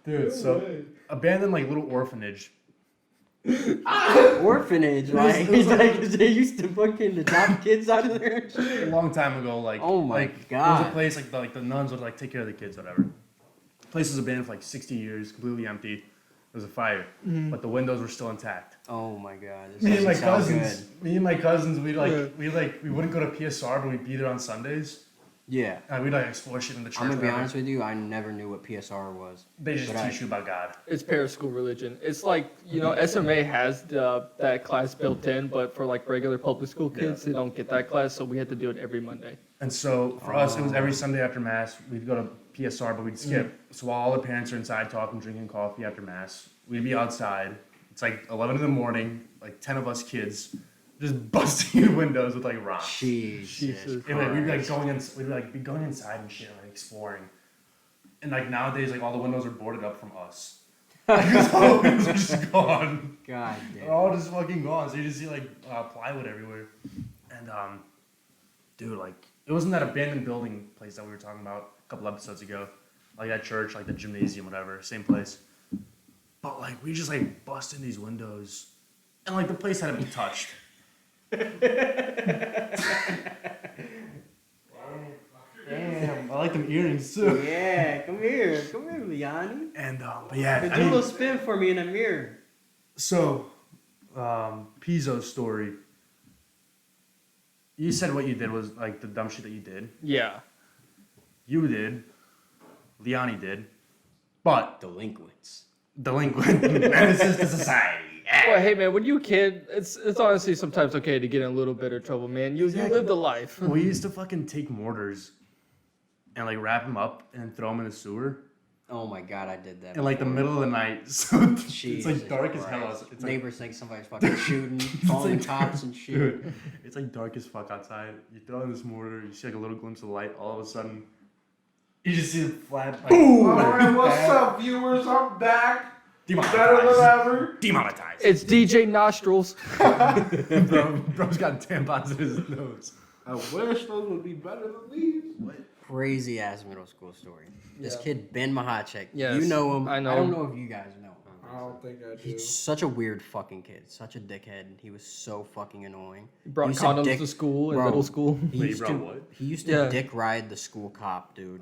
dude, so abandoned like little orphanage. Orphanage, right? It was like- Like, they used to fucking adopt kids out of there and shit. A long time ago, like Oh my like, There God. was a place like the nuns would like take care of the kids, whatever. The place was abandoned for like 60 years, completely empty. There was a fire, but the windows were still intact. Oh my god. This Me and my doesn't sound cousins, we wouldn't go to PSR, but we'd be there on Sundays. good. Yeah. And we'd like explore shit in the church. I'm gonna be whatever. honest with you, I never knew what PSR was. They just but teach you about God. It's paraschool religion. It's like, SMA has that class built in, but for like regular public school kids, they don't get that class, so we had to do it every Monday. And so for us, it was every Sunday after Mass, we'd go to PSR, but we'd skip. So while all the parents are inside talking, drinking coffee after Mass, we'd be outside. It's like 11 in the morning, like 10 of us kids, just busting in windows with like rocks. Jesus. And like, we'd be like going inside and shit, like exploring. And like nowadays, like all the windows are boarded up from us. Because all the windows are just gone. God They're damn. all just fucking gone. So you just see like plywood everywhere. And dude, like it wasn't that abandoned building place that we were talking about a couple episodes ago, like that church, like the gymnasium, whatever, same place. But like we just like bust in these windows, and like the place hadn't been touched. Damn, I like them earrings too. Yeah, come here, Liani. And but yeah, Do I a little mean, spin for me in the mirror. so Pizzo's story. You said what you did was like the dumb shit that you did. Yeah. You did. Liani did. But Delinquents. delinquent menaces to society. Well, hey man, when you a kid, it's honestly sometimes okay to get in a little bit of trouble, man. You live the life. We used to fucking take mortars and like wrap them up and throw them in the sewer Oh my god, I did that. in like the before. middle of the night. So it's Jesus like dark as hell. Christ. It's like, Neighbors think somebody's fucking shooting, calling the cops and shit. dude, it's like dark as fuck outside. You throw in this mortar, you see like a little glimpse of light. All of a sudden, you just see the flat. Like, All right, what's up, viewers? I'm back. Better than ever. Demonetized. It's DJ Nostrils. Bro's got tampons in his nose. I wish those would be better than these. Crazy ass middle school story. This Yeah. kid Ben Mahacek. Yes, You know him. I know I don't him. know if you guys know him. I don't think I do. He's such a weird fucking kid. Such a dickhead. He was so fucking annoying. He brought used to condoms dick- to school in Bro, middle school. He Wait, used bro, to. what? He used to Yeah. dick ride the school cop, dude.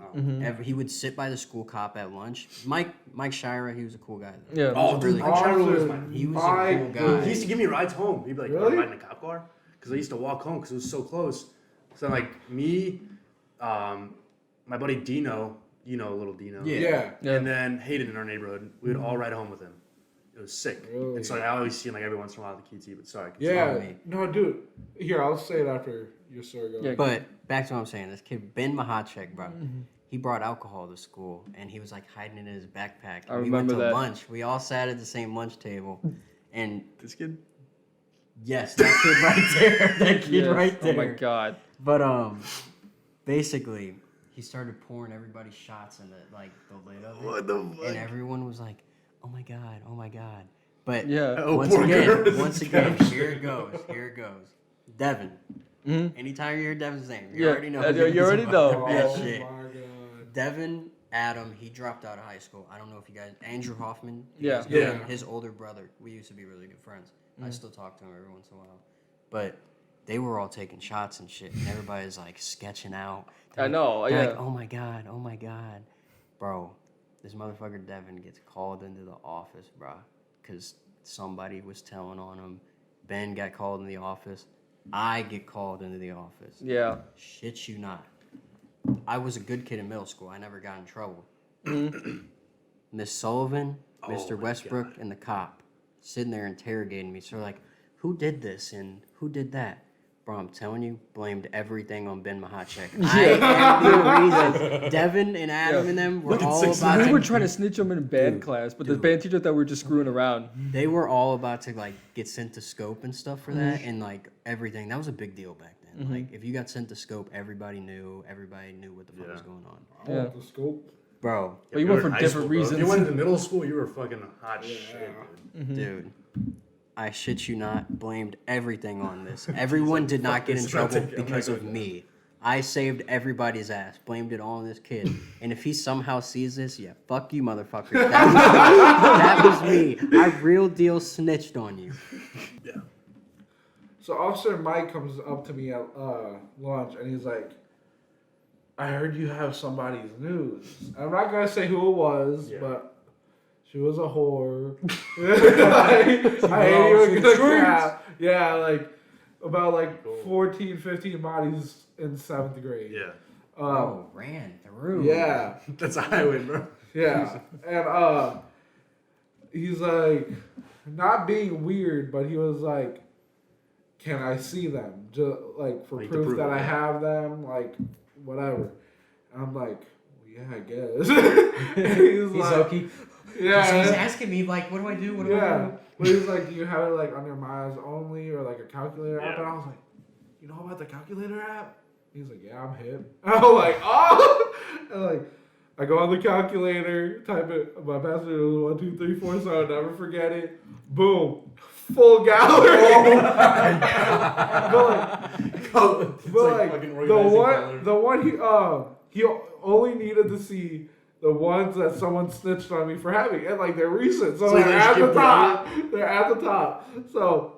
He would sit by the school cop at lunch. Mike Shira, he was a cool guy. Though. Yeah. Oh, dude, really Mike Shire was my. He was My a cool guy. He used to give me rides home. He'd be like, Really? "You wanna ride in a cop car?" Because I used to walk home because it was so close. So like me, my buddy Dino, you know, little Dino. Yeah. Yeah. And then Hayden in our neighborhood, we would all ride home with him. It was sick. Really? And so I always see him like every once in a while at the QT. But sorry. Yeah. on me. No, dude. Here, I'll say it after your story goes. Yeah. But back to what I'm saying, this kid Ben Mahacek, bro. He brought alcohol to school, and he was like hiding it in his backpack. I And we went remember to that. lunch. We all sat at the same lunch table, and This kid. yes, that kid right there, that kid Yes. right there. Oh my god. But basically, he started pouring everybody shots in the lid of it, What the fuck? and everyone was like, "Oh my god, oh my god." But Yeah. Oh, once poor again, girl. once again, here it goes. Devin. Anytime you hear Devin's name, you Yeah, already know. you who it is already about know, that yeah. shit. Oh my god. Devin Adam, he dropped out of high school. I don't know if you guys, Andrew Hoffman. Yeah. Yeah. His older brother. We used to be really good friends. I still talk to him every once in a while. But they were all taking shots and shit, and everybody's like sketching out. I know, They're yeah. like, oh my god, bro. This motherfucker Devin gets called into the office, bro, because somebody was telling on him. Ben got called in the office. I get called into the office. Yeah. Shit you not. I was a good kid in middle school. I never got in trouble. Miss Sullivan, Mr. my Westbrook, and the cop sitting there interrogating me. So they're like, who did this and who did that? Bro, I'm telling you, blamed everything on Ben Mahacek. I am the reason. Devin and Adam and them were all about We were to, trying to snitch him in band class, but the band teacher thought we were just screwing around. they were all about to like get sent to scope and stuff for that and like everything. That was a big deal back then. Like if you got sent to scope, everybody knew what the fuck was going on. I want the scope. Bro, But you went for different reasons. You went into middle school, you were fucking hot shit, dude. dude, I shit you not, blamed everything on this. Everyone did not get in this, I'm not trouble taking- I'm because not of going me. I saved everybody's ass, blamed it all on this kid. And if he somehow sees this, yeah, fuck you, motherfucker. That was me. I real deal snitched on you. So Officer Mike comes up to me at lunch and he's like, I heard you have somebody's news. I'm not going to say who it was, but she was a whore. Like, I ain't even gonna cap. Yeah, like about like 14, 15 bodies in 7th grade. Yeah. Oh, ran through. Yeah. That's a highway, bro. Yeah. And he's like, not being weird, but he was like, can I see them? Just like for Like to proof prove that it, I yeah. have them, like whatever. And I'm like, well, yeah, I guess. And he's He's like, okay. yeah. So he's asking me, like, what do I do? What do I Yeah. do? But he's like, do you have it like on your Miles only or like a calculator app? Yeah. And I was like, you know about the calculator app? He's like, yeah, I'm hip. I was like, oh. And like, I go on the calculator, type it. My password was 1, 2, 3, 4, so I'll never forget it. Boom, full gallery. The one he only needed to see the ones that someone snitched on me for having, and like they're recent, so So they're you at the skipped top. They're at the top. So,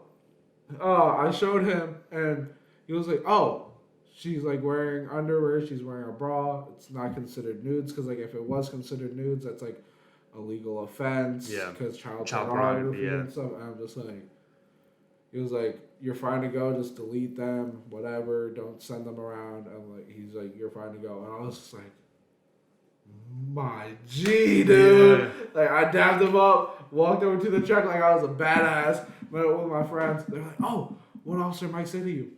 I showed him, and he was like, "Oh, she's like wearing underwear. She's wearing a bra. It's not considered nudes because like if it was considered nudes, that's like a legal offense. Yeah. Because child pornography, pornography yeah. and stuff." And I'm just like, he was like, "You're fine to go. Just delete them. Whatever. Don't send them around." And like, he's like, "You're fine to go." And I was just like, my G, dude. Yeah. Like, I dabbed him up, walked over to the truck like I was a badass. Met with my friends. They're like, "Oh, what Officer Mike said to you?"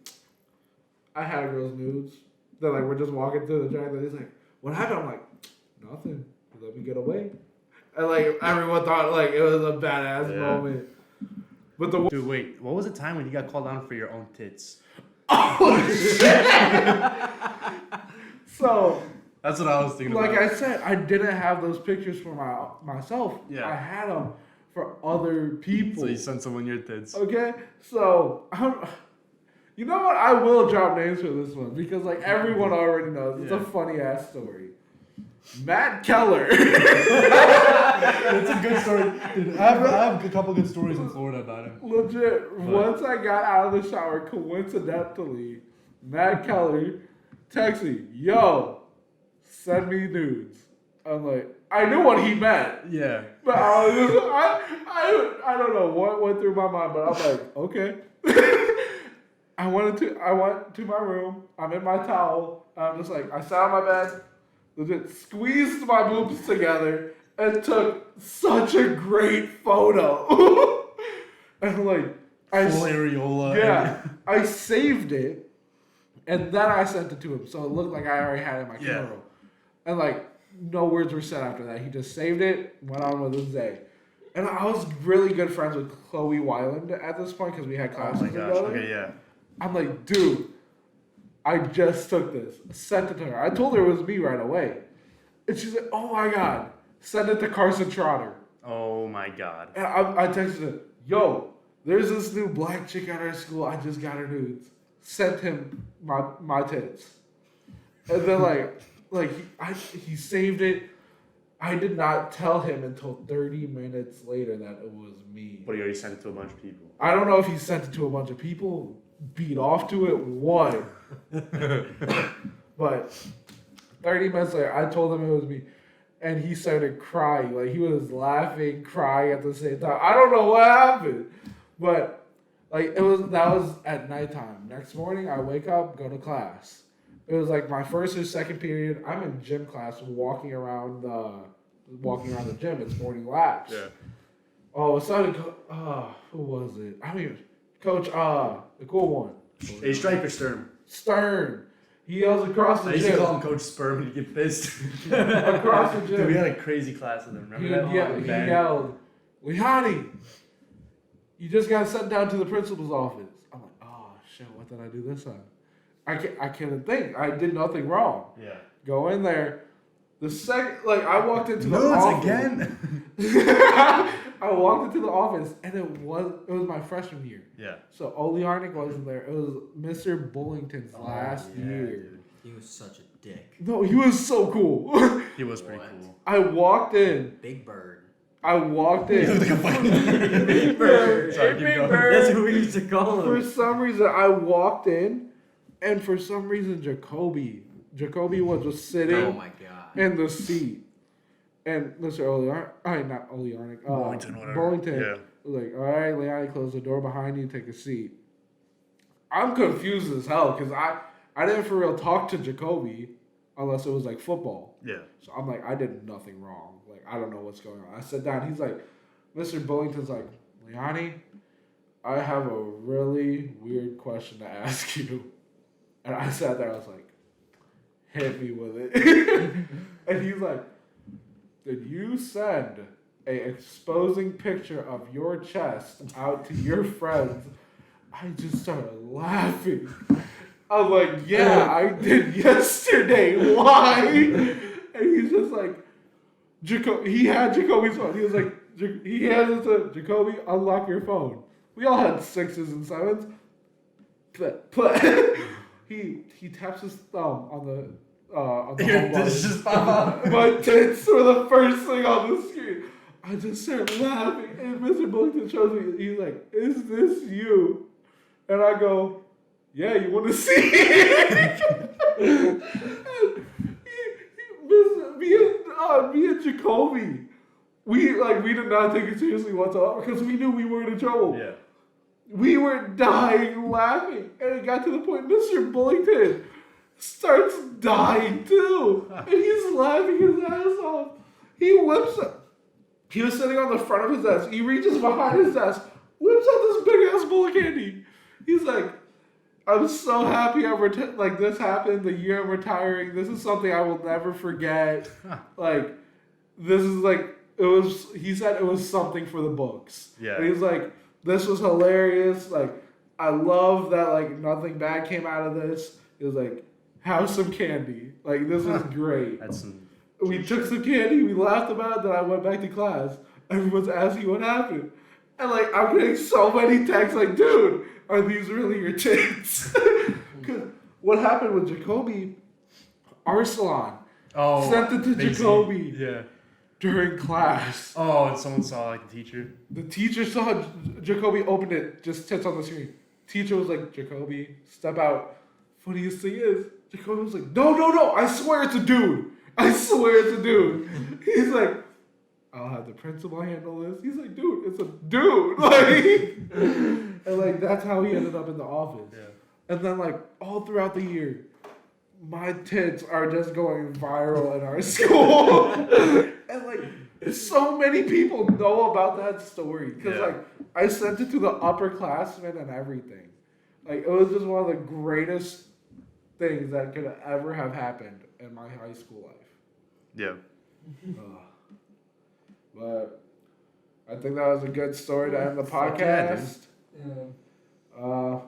I had girls' nudes. They're like, we're just walking through the truck. And he's like, "What happened?" I'm like, "Nothing. Let me get away." And like, everyone thought like it was a badass Yeah. moment. But the Dude, wait. What was the time when you got called on for your own tits? so. That's what I was thinking Like about. I said, I didn't have those pictures for myself. Yeah. I had them for other people. So you sent someone your tits. Okay, so you know what? I will drop names for this one because like everyone already knows. It's a Yeah. funny ass story. Matt Keller. It's a good story. Dude, I have a couple good stories in Florida about him. Legit. Once I got out of the shower, coincidentally, Matt Keller texted me, "Yo, send me nudes." I'm like, I knew what he meant. Yeah. But I was just, I don't know what went through my mind, but I'm like, okay. I went to my room. I'm in my towel. I'm just like, I sat on my bed, legit squeezed my boobs together, and took such a great photo. And like, Full areola. yeah, I saved it, and then I sent it to him, so it looked like I already had it in my Yeah. camera roll. And like, no words were said after that. He just saved it, went on with his day. And I was really good friends with Chloe Weiland at this point because we had Oh classes my gosh. together. Okay, yeah. I'm like, dude, I just took this, sent it to her. I told her it was me right away. And she's like, "Oh my God, send it to Carson Trotter." Oh my god. And I texted her, "Yo, there's this new black chick at our school. I just got her nudes. Sent him my tits." And then he saved it. I did not tell him until 30 minutes later that it was me. But he already sent it to a bunch of people. I don't know if he sent it to a bunch of people, beat off to it, what. But 30 minutes later, I told him it was me. And he started crying. Like, he was laughing, crying at the same time. I don't know what happened. But, like, that was at nighttime. Next morning, I wake up, go to class. It was like my first or second period. I'm in gym class walking around the gym. It's morning laps. Yeah. All of a sudden, who was it? I mean, Coach, the cool one. Hey, Striker Sturm. Stern. He yells across the I used to gym. call him Coach Sperm and he'd get pissed. Across the gym. Dude, we had a crazy class with him. Remember that? He Bang. yelled, "Liani, you just got sent down to the principal's office." I'm like, "Oh shit, what did I do this time?" I can't think. I did nothing wrong. Yeah. Go in there. The second, I walked into the Nudes office. again? I walked into the office and it was my freshman year. Yeah. So Oli Arnick wasn't there. It was Mr. Bullington's last yeah, year. dude. He was such a dick. No, he was so cool. He was pretty What? cool. I walked in. Big Bird. I walked in. Big Bird. Sorry, keep going. That's what we used to call For him. some reason, I walked in, and for some reason, Jacoby was just sitting Oh my god. in the seat. And Mr. not Oli Arnick. Bullington, whatever. Bullington Yeah. was like, "All right, Leon, close the door behind you, take a seat." I'm confused as hell because I didn't for real talk to Jacoby unless it was like football. Yeah. So I'm like, I did nothing wrong. Like, I don't know what's going on. I sat down. He's like, Mr. Bullington's like, "Leoni, I have a really weird question to ask you." And I sat there. I was like, "Hit me with it." And he's like, "Did you send a exposing picture of your chest out to your friends?" I just started laughing. I'm like, "Yeah, I did yesterday. Why?" And he's just like, he had Jacoby's phone. He was like, he hands it to Jacoby, unlock your phone. We all had 6s and 7s. He taps his thumb on the home Did it button. just pop up? My tits were the first thing on the screen. I just started laughing, and Mr. Bullington shows me. He's like, "Is this you?" And I go, "Yeah, you want to see it?" Me and Jacoby, we did not take it seriously whatsoever because we knew we were in trouble. Yeah. We were dying laughing, and it got to the point Mr. Bullington starts dying too, and he's laughing his ass off. He whips up. He was sitting on the front of his desk. He reaches behind his desk, whips out this big ass bowl of candy. He's like, "I'm so happy this happened the year I'm retiring. This is something I will never forget. Like, this is like it was." He said it was something for the books. Yeah. And he's like, "This was hilarious. Like, I love that. Like, nothing bad came out of this." He was like, "Have some candy. Like, this is great." That's some. We took some candy, we laughed about it, then I went back to class. Everyone's asking what happened. And like, I'm getting so many texts like, "Dude, are these really your tits?" Because what happened with Jacoby, Arsalan Oh. sent it to Macy. Jacoby Yeah. during class. Oh, and someone saw like the teacher. The teacher saw Jacoby opened it, just tits on the screen. Teacher was like, "Jacoby, step out." Funniest thing is, Jacoby was like, No, I swear it's a dude. I swear it's a dude. He's like, "I'll have the principal handle this." He's like, "Dude, it's a dude." Like, and like that's how he ended up in the office. Yeah. And then like all throughout the year, my tits are just going viral in our school. And like so many people know about that story. Because Yeah. like I sent it to the upperclassmen and everything. Like it was just one of the greatest things that could ever have happened in my high school life. Yeah. But I think that was a good story to end the Fuck yeah, dude. podcast. Yeah.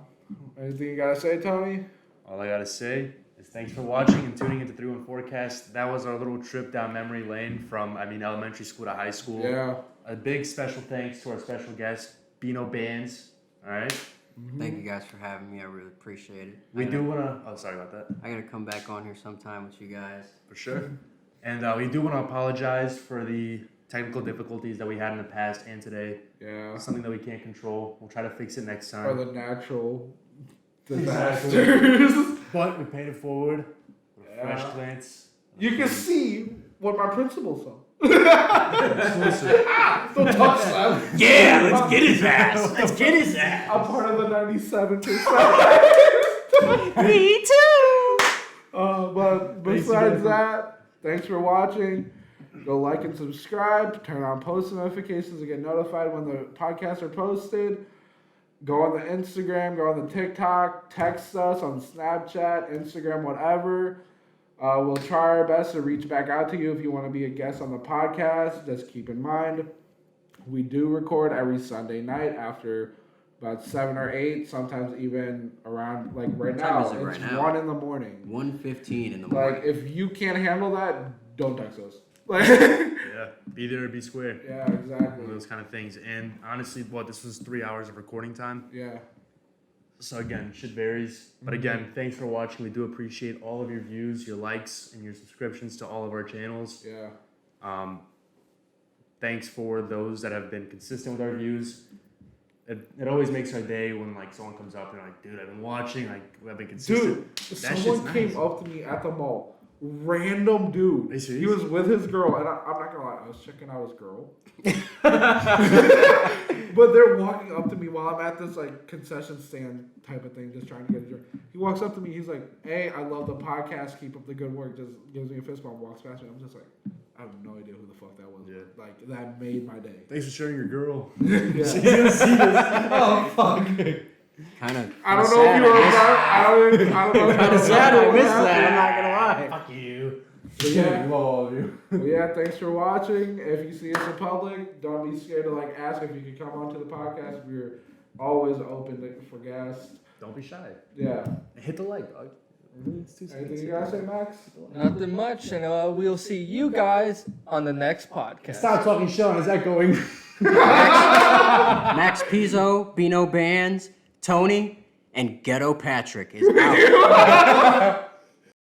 Anything you gotta say, Tony? All I gotta say is thanks for watching and tuning into 314 Forecast. That was our little trip down memory lane from elementary school to high school. Yeah. A big special thanks to our special guest, Beano Bands. All right. Thank you guys for having me. I really appreciate it. We do wanna. Oh, sorry about that. I gotta come back on here sometime with you guys. For sure. And we do want to apologize for the technical difficulties that we had in the past and today. Yeah. It's something that we can't control. We'll try to fix it next Or time. the natural disasters. But we paid it forward. With a fresh Yeah. glance. You can see what my principal saw. Exclusive. Don't touch that. Yeah, let's get his ass. Let's get his ass. I'm part of the 97%. Me too. But besides that, thanks for watching. Go like and subscribe. Turn on post notifications to get notified when the podcasts are posted. Go on the Instagram. Go on the TikTok. Text us on Snapchat, Instagram, whatever. We'll try our best to reach back out to you if you want to be a guest on the podcast. Just keep in mind, we do record every Sunday night after about 7 or 8, sometimes even around, like right What time now, is it right it's now? 1 in the morning. 1:15 in the morning. Like, if you can't handle that, don't text us. Like, Yeah, be there or be square. yeah, One exactly. of those kind of things. And honestly, this was 3 hours of recording time. Yeah. So again, shit varies. But again, thanks for watching. We do appreciate all of your views, your likes, and your subscriptions to all of our channels. Yeah. Thanks for those that have been consistent with our views. It always makes our day when like someone comes up and like, dude, I've been watching, like I've been consistent. Dude, That someone shit's came nice. up to me at the mall. Random dude. Are you He serious? was with his girl, and I'm not gonna lie, I was checking out his girl. But they're walking up to me while I'm at this like concession stand type of thing, just trying to get a drink. He walks up to me, he's like, "Hey, I love the podcast. Keep up the good work." Just gives me a fist bump, walks past me. I'm just like, I have no idea who the fuck that was. Yeah. But, like that made my day. Thanks for sharing your girl. Yeah. Oh fuck. Kind of. I don't know if you were about. I don't know. Kind of sad I missed that. I'm not gonna lie. Fuck you. But yeah. All of you. But yeah, thanks for watching. If you see us in public, don't be scared to like ask if you can come onto the podcast. We're always open for guests. Don't be shy. Yeah. Hit the like, dog. Anything you guys say, Max? Nothing much, and we'll see you guys on the next podcast. Stop talking, Sean. Is that going? Max Pizzo, Bino Bands, Tony, and Ghetto Patrick is out.